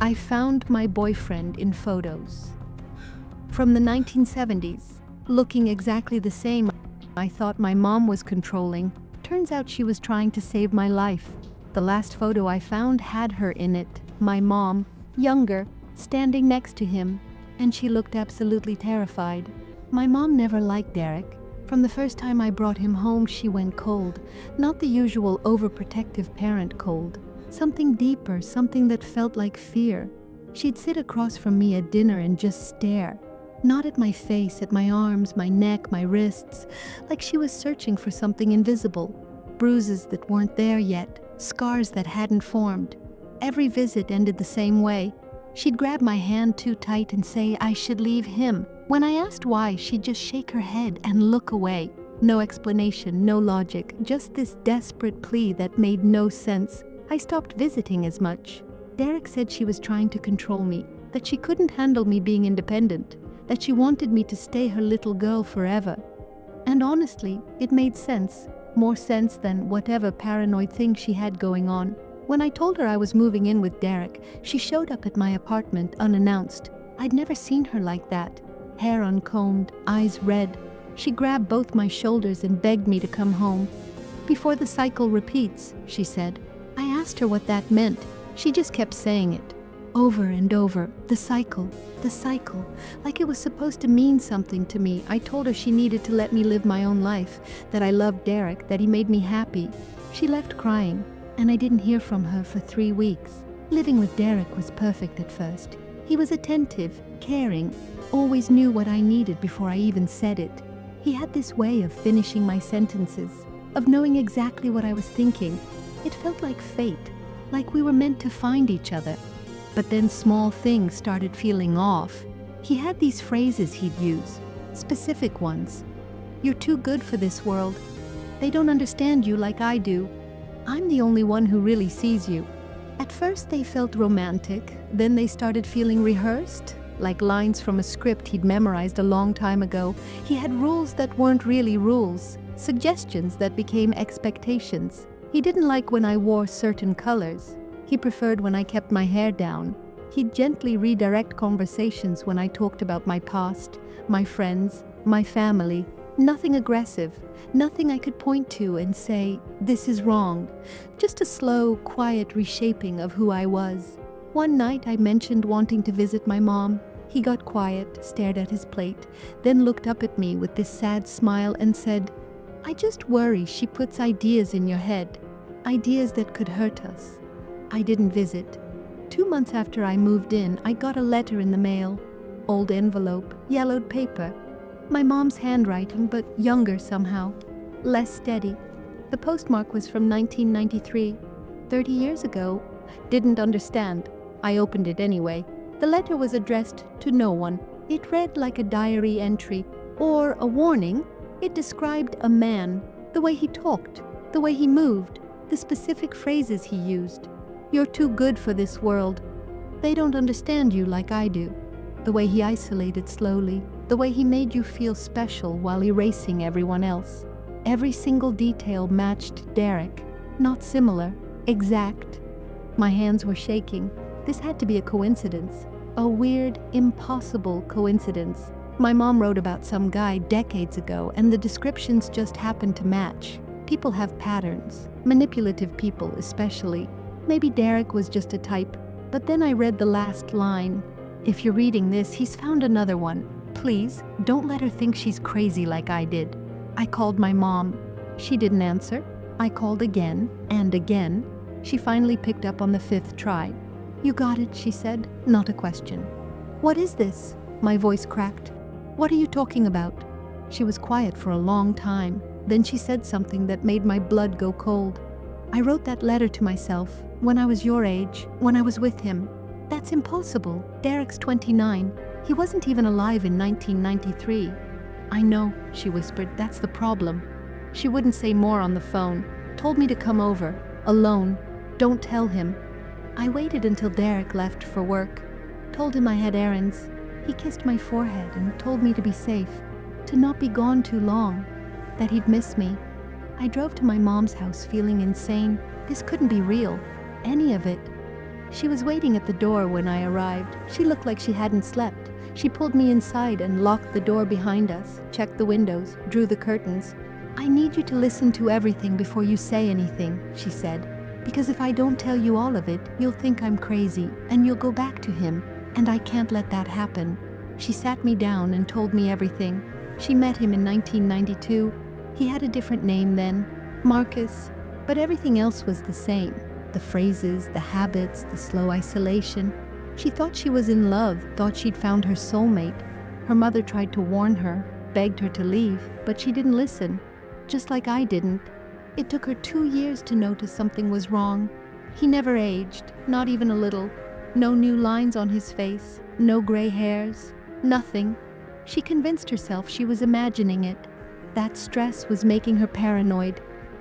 I found my boyfriend in photos. From the 1970s, looking exactly the same. I thought my mom was controlling. Turns out she was trying to save my life. The last photo I found had her in it, my mom, younger, standing next to him, and she looked absolutely terrified. My mom never liked Derek. From the first time I brought him home, she went cold. Not the usual overprotective parent cold. Something deeper, something that felt like fear. She'd sit across from me at dinner and just stare. Not at my face, at my arms, my neck, my wrists, like she was searching for something invisible. Bruises that weren't there yet, scars that hadn't formed. Every visit ended the same way. She'd grab my hand too tight and say I should leave him. When I asked why, she'd just shake her head and look away. No explanation, no logic, just this desperate plea that made no sense. I stopped visiting as much. Derek said she was trying to control me, that she couldn't handle me being independent, that she wanted me to stay her little girl forever. And honestly, it made sense, more sense than whatever paranoid thing she had going on. When I told her I was moving in with Derek, she showed up at my apartment unannounced. I'd never seen her like that. Hair uncombed, eyes red. She grabbed both my shoulders and begged me to come home. Before the cycle repeats, she said. I asked her what that meant. She just kept saying it. Over and over, the cycle, like it was supposed to mean something to me. I told her she needed to let me live my own life, that I loved Derek, that he made me happy. She left crying, and I didn't hear from her for 3 weeks. Living with Derek was perfect at first. He was attentive, caring, always knew what I needed before I even said it. He had this way of finishing my sentences, of knowing exactly what I was thinking. It felt like fate, like we were meant to find each other. But then small things started feeling off. He had these phrases he'd use, specific ones. You're too good for this world. They don't understand you like I do. I'm the only one who really sees you. At first they felt romantic, then they started feeling rehearsed, like lines from a script he'd memorized a long time ago. He had rules that weren't really rules, suggestions that became expectations. He didn't like when I wore certain colors. He preferred when I kept my hair down. He'd gently redirect conversations when I talked about my past, my friends, my family. Nothing aggressive, nothing I could point to and say, this is wrong. Just a slow, quiet reshaping of who I was. One night I mentioned wanting to visit my mom. He got quiet, stared at his plate, then looked up at me with this sad smile and said, I just worry she puts ideas in your head, ideas that could hurt us. I didn't visit. 2 months after I moved in, I got a letter in the mail. Old envelope, yellowed paper. My mom's handwriting, but younger somehow. Less steady. The postmark was from 1993. 30 years ago. Didn't understand. I opened it anyway. The letter was addressed to no one. It read like a diary entry, or a warning. It described a man, the way he talked, the way he moved, the specific phrases he used. You're too good for this world. They don't understand you like I do. The way he isolated slowly, the way he made you feel special while erasing everyone else. Every single detail matched Derek. Not similar, exact. My hands were shaking. This had to be a coincidence. A weird, impossible coincidence. My mom wrote about some guy decades ago, and the descriptions just happened to match. People have patterns, manipulative people especially. Maybe Derek was just a type, but then I read the last line. If you're reading this, he's found another one. Please, don't let her think she's crazy like I did. I called my mom. She didn't answer. I called again and again. She finally picked up on the 5th try. You got it, she said, not a question. What is this? My voice cracked. What are you talking about? She was quiet for a long time. Then she said something that made my blood go cold. I wrote that letter to myself when I was your age, when I was with him. That's impossible. Derek's 29. He wasn't even alive in 1993. I know, she whispered, that's the problem. She wouldn't say more on the phone. Told me to come over, alone. Don't tell him. I waited until Derek left for work. Told him I had errands. He kissed my forehead and told me to be safe, to not be gone too long, that he'd miss me. I drove to my mom's house feeling insane. This couldn't be real, any of it. She was waiting at the door when I arrived. She looked like she hadn't slept. She pulled me inside and locked the door behind us, checked the windows, drew the curtains. "I need you to listen to everything before you say anything," she said, "because if I don't tell you all of it, you'll think I'm crazy and you'll go back to him, and I can't let that happen." She sat me down and told me everything. She met him in 1992. He had a different name then, Marcus, but everything else was the same. The phrases, the habits, the slow isolation. She thought she was in love, thought she'd found her soulmate. Her mother tried to warn her, begged her to leave, but she didn't listen, just like I didn't. It took her 2 years to notice something was wrong. He never aged, not even a little. No new lines on his face, no gray hairs, nothing. She convinced herself she was imagining it. That stress was making her paranoid.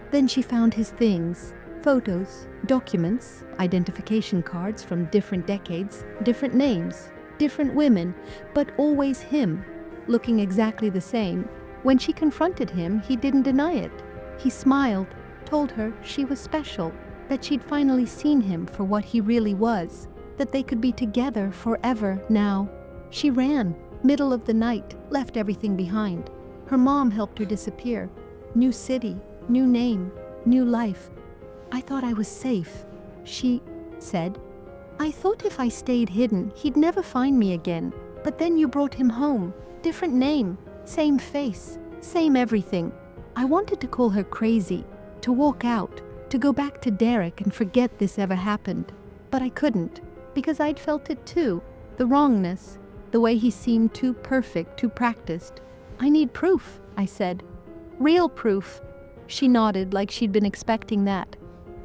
Then she found his things. Photos, documents, identification cards from different decades, different names, different women, but always him, looking exactly the same. When she confronted him, he didn't deny it. He smiled, told her she was special, that she'd finally seen him for what he really was, that they could be together forever now. She ran, middle of the night, left everything behind. Her mom helped her disappear. New city, new name, new life. "I thought I was safe," she said. "I thought if I stayed hidden, he'd never find me again. But then you brought him home. Different name, same face, same everything." I wanted to call her crazy, to walk out, to go back to Derek and forget this ever happened. But I couldn't, because I'd felt it too. The wrongness, the way he seemed too perfect, too practiced. "I need proof," I said. "Real proof." She nodded like she'd been expecting that.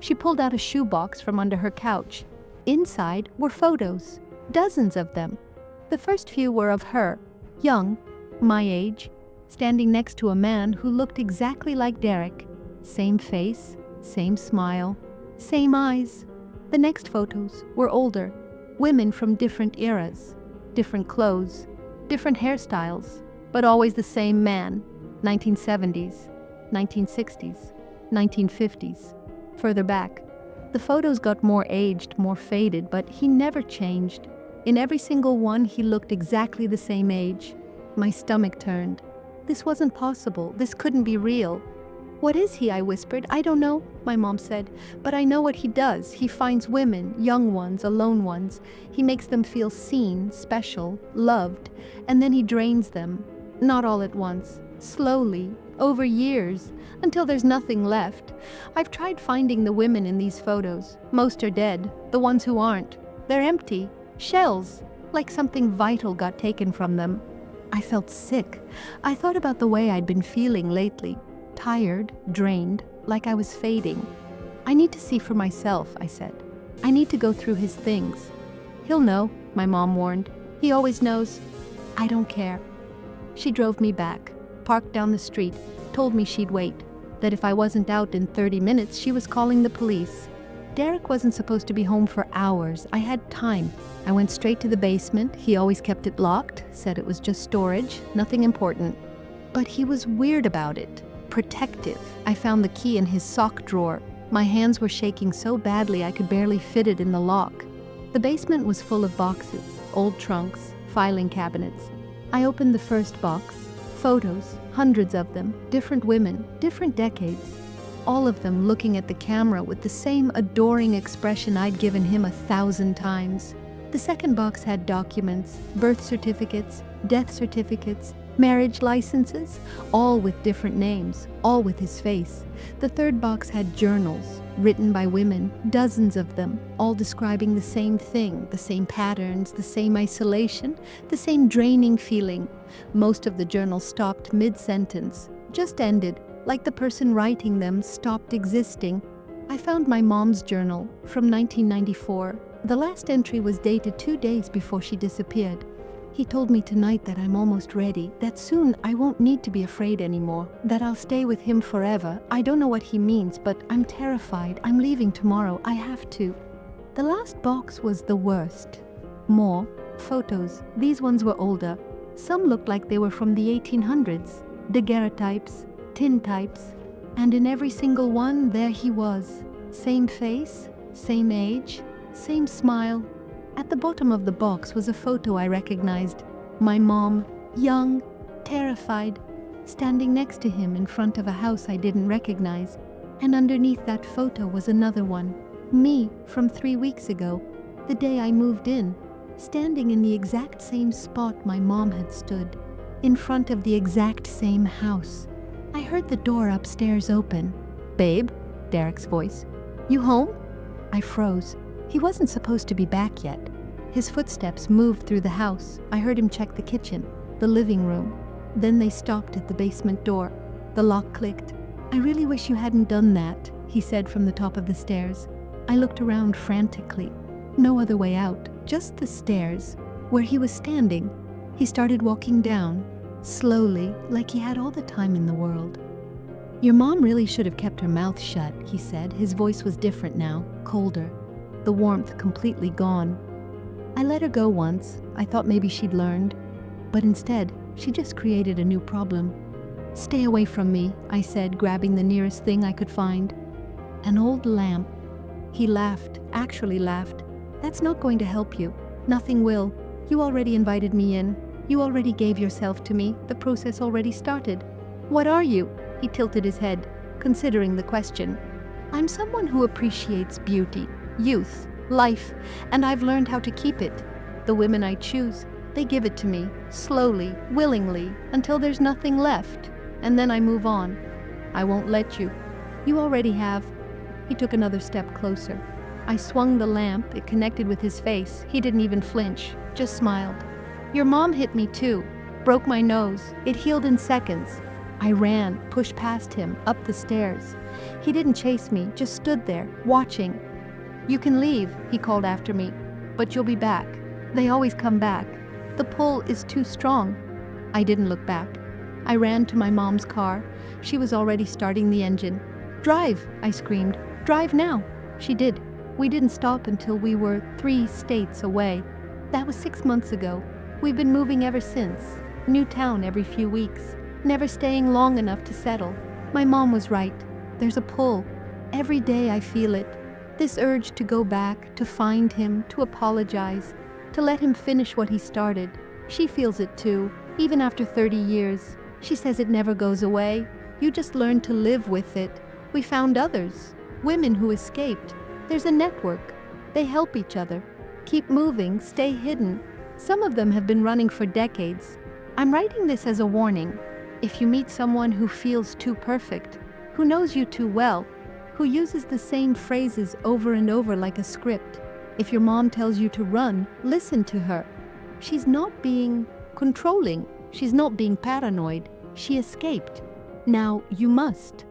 She pulled out a shoebox from under her couch. Inside were photos, dozens of them. The first few were of her, young, my age, standing next to a man who looked exactly like Derek. Same face, same smile, same eyes. The next photos were older, women from different eras, different clothes, different hairstyles, but always the same man. 1970s, 1960s, 1950s. Further back, the photos got more aged, more faded, but he never changed. In every single one, he looked exactly the same age. My stomach turned. This wasn't possible. This couldn't be real. "What is he?" I whispered. "I don't know," my mom said, "but I know what he does. He finds women, young ones, alone ones. He makes them feel seen, special, loved, and then he drains them. Not all at once, slowly, over years, until there's nothing left. I've tried finding the women in these photos. Most are dead. The ones who aren't, they're empty, shells, like something vital got taken from them." I felt sick. I thought about the way I'd been feeling lately. Tired, drained, like I was fading. "I need to see for myself," I said. "I need to go through his things." "He'll know," my mom warned. "He always knows." "I don't care." She drove me back, parked down the street, told me she'd wait, that if I wasn't out in 30 minutes, she was calling the police. Derek wasn't supposed to be home for hours. I had time. I went straight to the basement. He always kept it locked, said it was just storage, nothing important. But he was weird about it. Protective. I found the key in his sock drawer. My hands were shaking so badly I could barely fit it in the lock. The basement was full of boxes, old trunks, filing cabinets. I opened the first box. Photos, hundreds of them, different women, different decades. All of them looking at the camera with the same adoring expression I'd given him 1,000 times. The second box had documents, birth certificates, death certificates, marriage licenses, all with different names, all with his face. The third box had journals, written by women, dozens of them, all describing the same thing, the same patterns, the same isolation, the same draining feeling. Most of the journals stopped mid-sentence, just ended, like the person writing them stopped existing. I found my mom's journal from 1994. The last entry was dated 2 days before she disappeared. He told me tonight that I'm almost ready, that soon I won't need to be afraid anymore, that I'll stay with him forever. I don't know what he means, but I'm terrified. I'm leaving tomorrow. I have to. The last box was the worst. More photos. These ones were older. Some looked like they were from the 1800s. Daguerreotypes, tintypes, and in every single one, there he was. Same face, same age, same smile. At the bottom of the box was a photo I recognized. My mom, young, terrified, standing next to him in front of a house I didn't recognize. And underneath that photo was another one. Me from 3 weeks ago, the day I moved in, standing in the exact same spot my mom had stood, in front of the exact same house. I heard the door upstairs open. "Babe," Derek's voice. "You home?" I froze. He wasn't supposed to be back yet. His footsteps moved through the house. I heard him check the kitchen, the living room. Then they stopped at the basement door. The lock clicked. "I really wish you hadn't done that," he said from the top of the stairs. I looked around frantically. No other way out, just the stairs. Where he was standing, he started walking down, slowly, like he had all the time in the world. "Your mom really should have kept her mouth shut," he said. His voice was different now, colder, the warmth completely gone. "I let her go once. I thought maybe she'd learned. But instead, she just created a new problem." "Stay away from me," I said, grabbing the nearest thing I could find. An old lamp. He laughed, actually laughed. "That's not going to help you. Nothing will. You already invited me in. You already gave yourself to me. The process already started." "What are you?" He tilted his head, considering the question. "I'm someone who appreciates beauty, youth, life, and I've learned how to keep it. The women I choose, they give it to me, slowly, willingly, until there's nothing left. And then I move on. I won't let you. You already have." He took another step closer. I swung the lamp. It connected with his face. He didn't even flinch, just smiled. "Your mom hit me too. Broke my nose. It healed in seconds." I ran, pushed past him, up the stairs. He didn't chase me, just stood there, watching. "You can leave," he called after me, "but you'll be back. They always come back. The pull is too strong." I didn't look back. I ran to my mom's car. She was already starting the engine. "Drive," I screamed. "Drive now." She did. We didn't stop until we were 3 states away. That was 6 months ago. We've been moving ever since. New town every few weeks. Never staying long enough to settle. My mom was right. There's a pull. Every day I feel it. This urge to go back, to find him, to apologize, to let him finish what he started. She feels it too, even after 30 years. She says it never goes away. You just learn to live with it. We found others. Women who escaped. There's a network. They help each other. Keep moving, stay hidden. Some of them have been running for decades. I'm writing this as a warning. If you meet someone who feels too perfect, who knows you too well, who uses the same phrases over and over like a script, if your mom tells you to run, listen to her. She's not being controlling. She's not being paranoid. She escaped. Now you must.